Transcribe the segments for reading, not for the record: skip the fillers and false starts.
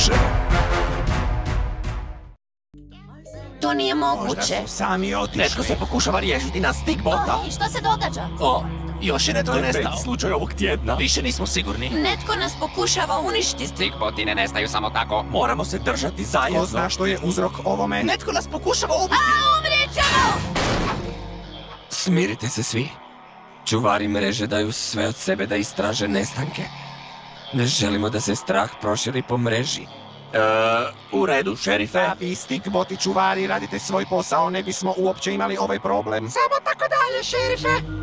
mreže. To nije moguće. Možda su sami otišli. Netko se pokušava riješiti nas Stigbota. I što se događa? Još je netko nestao. Slučaj ovog tjedna. Više nismo sigurni. Netko nas pokušava uništiti. Stigboti ne nestaju samo tako. Moramo se držati zajedno. Ko zna što je uzrok ovome? Netko nas pokušava ubiti. Umrijet ćemo! Smirite se svi. Čuvari mreže daju sve od sebe da istraže nestanke. Ne želimo da se strah proširi po mreži. U redu, šerife. A vi Stigboti čuvari radite svoj posao, ne bismo uopće imali ovaj problem. Samo tako dalje, šerife.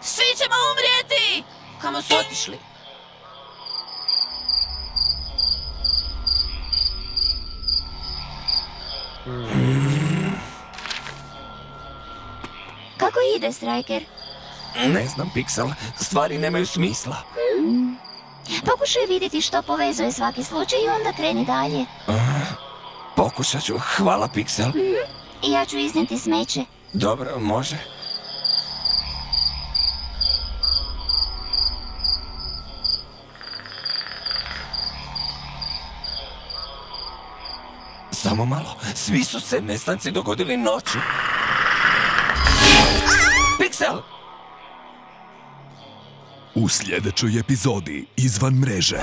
Svi ćemo umrijeti! Kamo su otišli? Kako ide, Striker? Ne znam, Pixel. Stvari nemaju smisla. Pokušaj vidjeti što povezuje svaki slučaj i onda kreni dalje. Pokušat ću. Hvala, Pixel. I ja ću iznijeti smeće. Dobro, može. Samo malo. Svi su se nestanci dogodili noću. Pixel! U sljedećoj epizodi Izvan mreže.